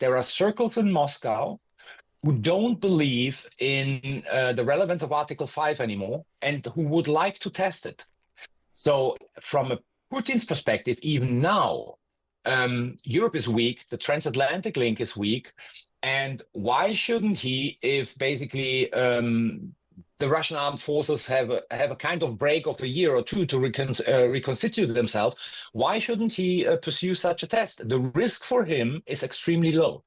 there are circles in Moscow who don't believe in the relevance of Article 5 anymore and who would like to test it. So from a Putin's perspective, even now, Europe is weak, the transatlantic link is weak, and why shouldn't he, if basically the Russian armed forces have a kind of break of a year or two to reconstitute themselves, why shouldn't he pursue such a test? The risk for him is extremely low.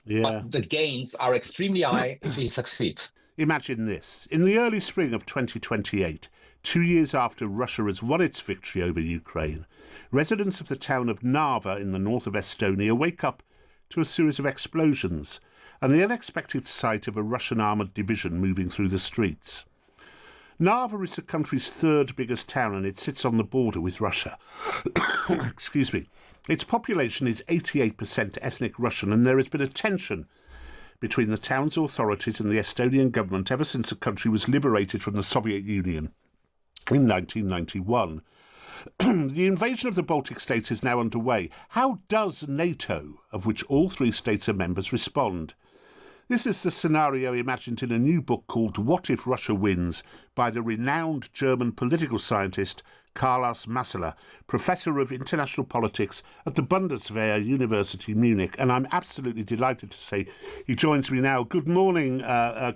Yeah. But the gains are extremely high if he succeeds. Imagine this. In the early spring of 2028, 2 years after Russia has won its victory over Ukraine, residents of the town of Narva in the north of Estonia wake up to a series of explosions and the unexpected sight of a Russian armoured division moving through the streets. Narva is the country's third biggest town and it sits on the border with Russia. Excuse me. Its population is 88% ethnic Russian and there has been a tension between the town's authorities and the Estonian government ever since the country was liberated from the Soviet Union in 1991. The invasion of the Baltic states is now underway. How does NATO, of which all 3 states are members, respond? This is the scenario imagined in a new book called What If Russia Wins by the renowned German political scientist Carlo Masala, Professor of International Politics at the Bundeswehr University Munich. And I'm absolutely delighted to say he joins me now. Good morning,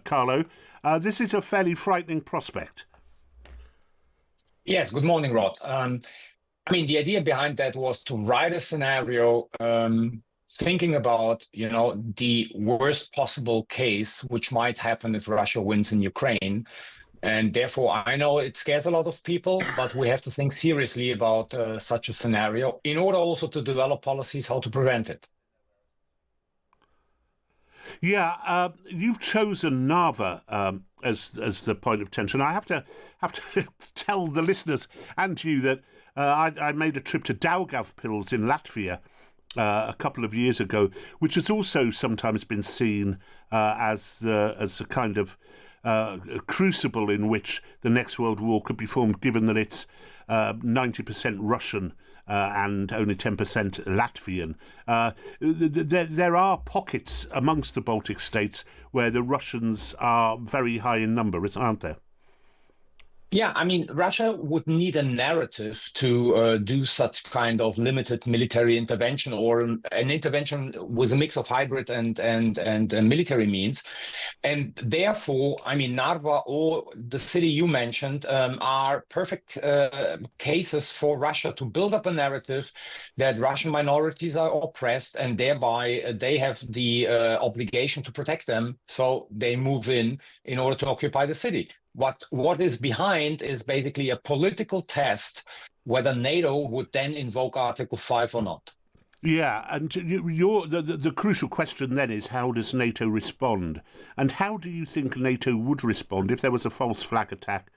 Carlo. This is a fairly frightening prospect. Yes, good morning, Rod. The idea behind that was to write a scenario thinking about, the worst possible case which might happen if Russia wins in Ukraine. And therefore, I know it scares a lot of people, but we have to think seriously about such a scenario in order also to develop policies how to prevent it. Yeah, you've chosen Narva as the point of tension. I have to tell the listeners and you that I made a trip to Daugavpils in Latvia a couple of years ago, which has also sometimes been seen as a kind of crucible in which the next world war could be formed, given that it's 90% Russian and only 10% Latvian. There are pockets amongst the Baltic states where the Russians are very high in number, aren't there? Yeah, Russia would need a narrative to do such kind of limited military intervention or an intervention with a mix of hybrid and military means. And therefore, Narva or the city you mentioned are perfect cases for Russia to build up a narrative that Russian minorities are oppressed and thereby they have the obligation to protect them. So they move in order to occupy the city. What is behind is basically a political test whether NATO would then invoke Article 5 or not. Yeah, and the crucial question then is, how does NATO respond? And how do you think NATO would respond if there was a false flag attack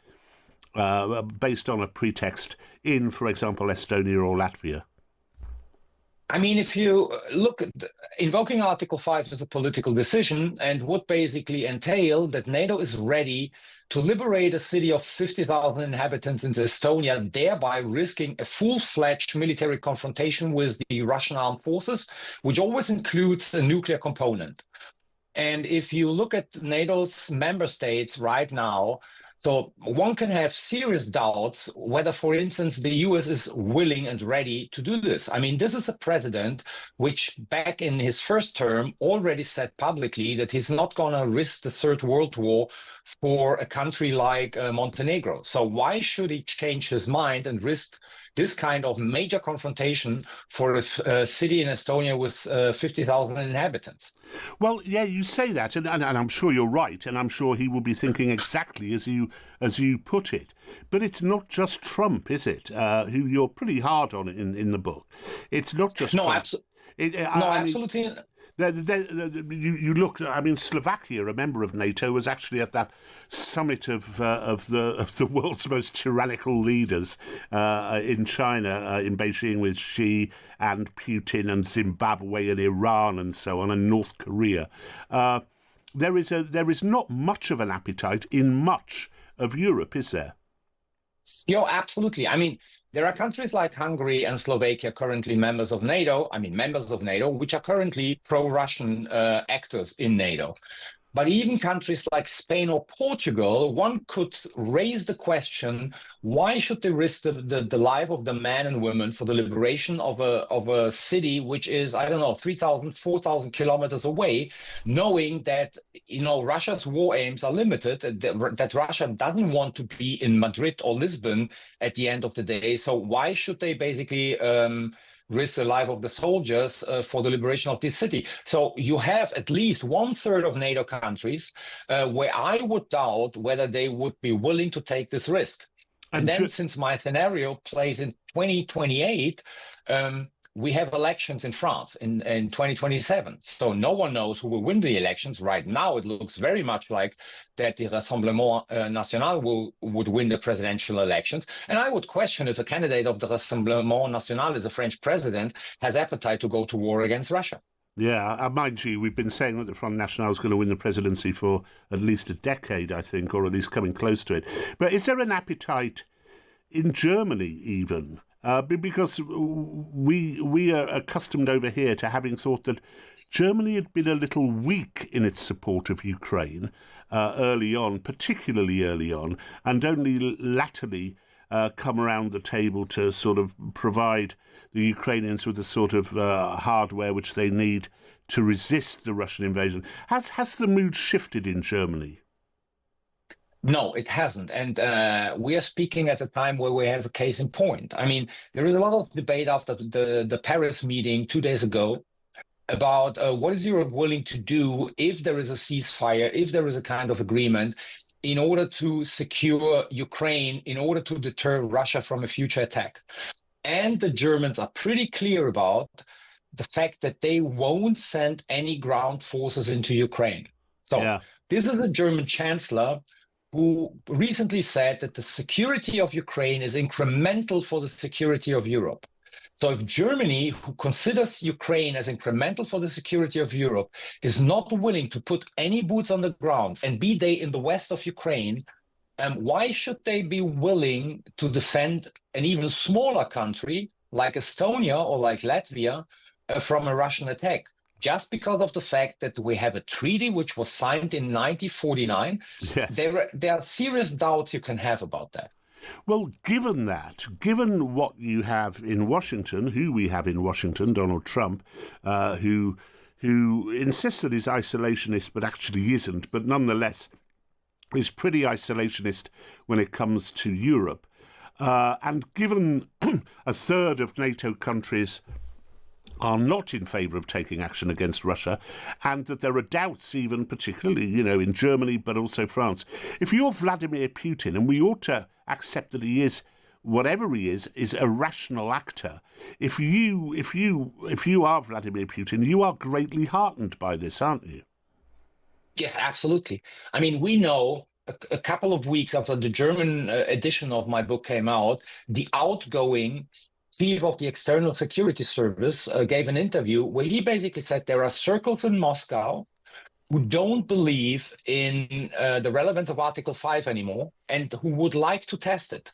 based on a pretext in, for example, Estonia or Latvia? If you look at invoking Article 5 is a political decision and would basically entail that NATO is ready to liberate a city of 50,000 inhabitants in Estonia, thereby risking a full-fledged military confrontation with the Russian armed forces, which always includes a nuclear component. And if you look at NATO's member states right now, so one can have serious doubts whether, for instance, the US is willing and ready to do this. This is a president which back in his first term already said publicly that he's not going to risk the Third World War for a country like Montenegro. So why should he change his mind and risk this kind of major confrontation for a city in Estonia with 50,000 inhabitants? Well, yeah, you say that, and I'm sure you're right, and I'm sure he will be thinking exactly as you put it. But it's not just Trump, is it? Who you're pretty hard on in the book. It's not just Trump. Absolutely. You look. Slovakia, a member of NATO, was actually at that summit of the world's most tyrannical leaders in China, in Beijing, with Xi and Putin and Zimbabwe and Iran and so on, and North Korea. There is not much of an appetite in much of Europe, is there? Absolutely. There are countries like Hungary and Slovakia currently members of NATO, which are currently pro-Russian actors in NATO. But even countries like Spain or Portugal, one could raise the question, why should they risk the life of the men and women for the liberation of a city which is, I don't know, 3,000, 4,000 kilometers away, knowing that, Russia's war aims are limited, that Russia doesn't want to be in Madrid or Lisbon at the end of the day. So why should they basically risk the life of the soldiers for the liberation of this city? So you have at least 1/3 of NATO countries where I would doubt whether they would be willing to take this risk. And then since my scenario plays in 2028, we have elections in France in 2027. So no one knows who will win the elections. Right now, it looks very much like that the Rassemblement National would win the presidential elections. And I would question if a candidate of the Rassemblement National as a French president has appetite to go to war against Russia. Yeah, mind you, we've been saying that the Front National is going to win the presidency for at least a decade, I think, or at least coming close to it. But is there an appetite in Germany even? Because we are accustomed over here to having thought that Germany had been a little weak in its support of Ukraine early on, particularly early on, and only latterly come around the table to sort of provide the Ukrainians with the sort of hardware which they need to resist the Russian invasion. Has the mood shifted in Germany? No, it hasn't. And we are speaking at a time where we have a case in point. I mean, there is a lot of debate after the Paris meeting 2 days ago about what is Europe willing to do if there is a ceasefire, if there is a kind of agreement in order to secure Ukraine, in order to deter Russia from a future attack. And the Germans are pretty clear about the fact that they won't send any ground forces into Ukraine. So This is the German chancellor who recently said that the security of Ukraine is incremental for the security of Europe. So if Germany, who considers Ukraine as incremental for the security of Europe, is not willing to put any boots on the ground, and be they in the west of Ukraine, why should they be willing to defend an even smaller country like Estonia or like Latvia from a Russian attack? Just because of the fact that we have a treaty which was signed in 1949, yes. There are serious doubts you can have about that. Well, given what you have in Washington, who we have in Washington, Donald Trump, who insists that he's isolationist but actually isn't, but nonetheless is pretty isolationist when it comes to Europe, and given a third of NATO countries are not in favour of taking action against Russia, and that there are doubts even, particularly, in Germany, but also France. If you're Vladimir Putin, and we ought to accept that he is, whatever he is a rational actor. If you are Vladimir Putin, you are greatly heartened by this, aren't you? Yes, absolutely. I mean, we know a couple of weeks after the German edition of my book came out, the outgoing chief of the External Security Service gave an interview where he basically said there are circles in Moscow who don't believe in the relevance of Article 5 anymore and who would like to test it.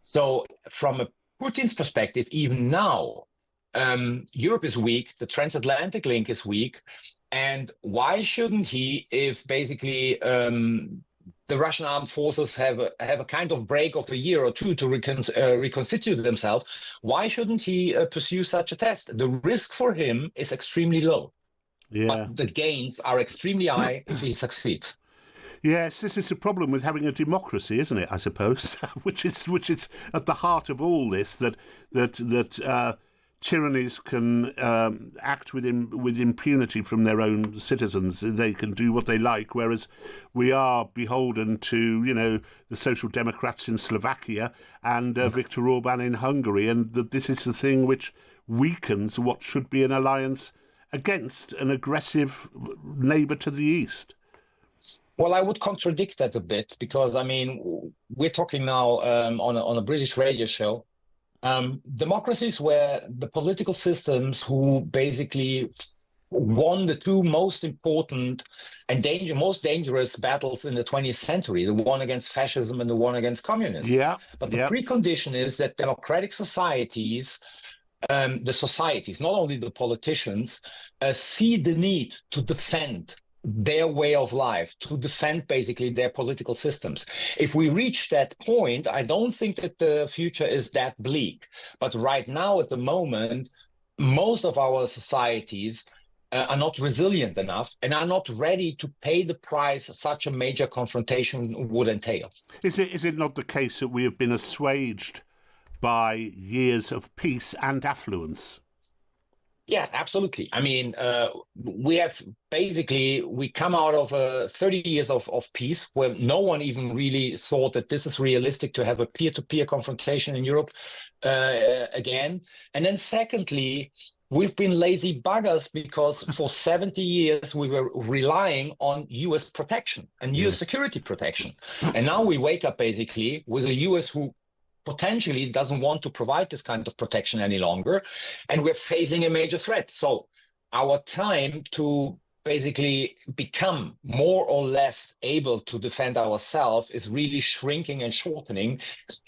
So from a Putin's perspective, even now, Europe is weak, the transatlantic link is weak, and why shouldn't he, if basically the Russian armed forces have a kind of break of a year or two to reconstitute themselves, why shouldn't he pursue such a test? The risk for him is extremely low, but the gains are extremely high if he succeeds. Yes, this is the problem with having a democracy, isn't it? I suppose, which is at the heart of all this, that tyrannies can act with impunity from their own citizens. They can do what they like, whereas we are beholden to, the Social Democrats in Slovakia and Viktor Orban in Hungary, and that this is the thing which weakens what should be an alliance against an aggressive neighbour to the east. Well, I would contradict that a bit because, we're talking now on a British radio show. Democracies where the political systems who basically won the two most important and most dangerous battles in the 20th century, the one against fascism and the one against communism. Yeah. But the precondition is that democratic societies, the societies, not only the politicians, see the need to defend their way of life, to defend basically their political systems. If we reach that point, I don't think that the future is that bleak. But right now, at the moment, most of our societies are not resilient enough and are not ready to pay the price such a major confrontation would entail. Is it not the case that we have been assuaged by years of peace and affluence? Yes, absolutely. I mean, we come out of 30 years of peace where no one even really thought that this is realistic to have a peer-to-peer confrontation in Europe again. And then secondly, we've been lazy buggers because for 70 years we were relying on US protection and US security protection. And now we wake up basically with a US who potentially doesn't want to provide this kind of protection any longer, and we're facing a major threat. So our time to basically become more or less able to defend ourselves is really shrinking and shortening.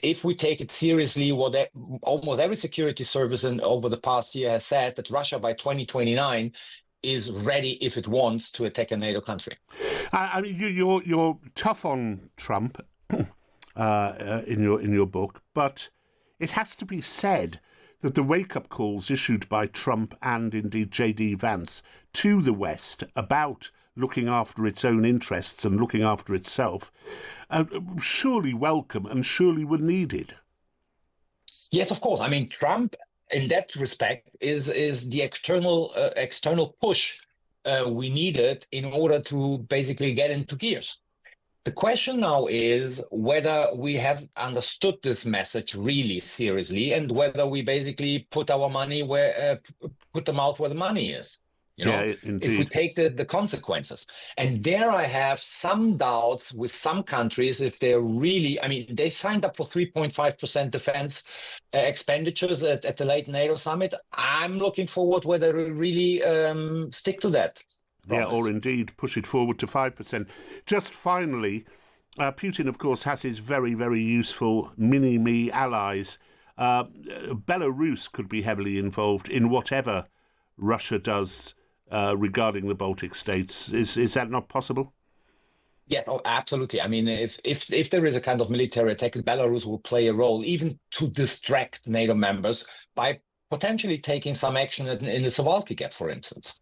If we take it seriously, what almost every security service over the past year has said, that Russia by 2029 is ready, if it wants, to attack a NATO country. I mean, you're tough on Trump. In your book, but it has to be said that the wake-up calls issued by Trump and indeed J.D. Vance to the West about looking after its own interests and looking after itself surely welcome and surely were needed. Yes, of course. I mean, Trump, in that respect, is the external push we needed in order to basically get into gears. The question now is whether we have understood this message really seriously and whether we basically put our money put the mouth where the money is. If we take the consequences. And there I have some doubts with some countries if they're really, I mean, they signed up for 3.5% defense expenditures at the late NATO summit. I'm looking forward whether they really stick to that. Yeah, or indeed push it forward to 5%. Just finally, Putin, of course, has his very, very useful mini-me allies. Belarus could be heavily involved in whatever Russia does regarding the Baltic states. Is that not possible? Yes, oh, absolutely. I mean, if there is a kind of military attack, Belarus will play a role, even to distract NATO members by potentially taking some action in the Suwalki Gap, for instance.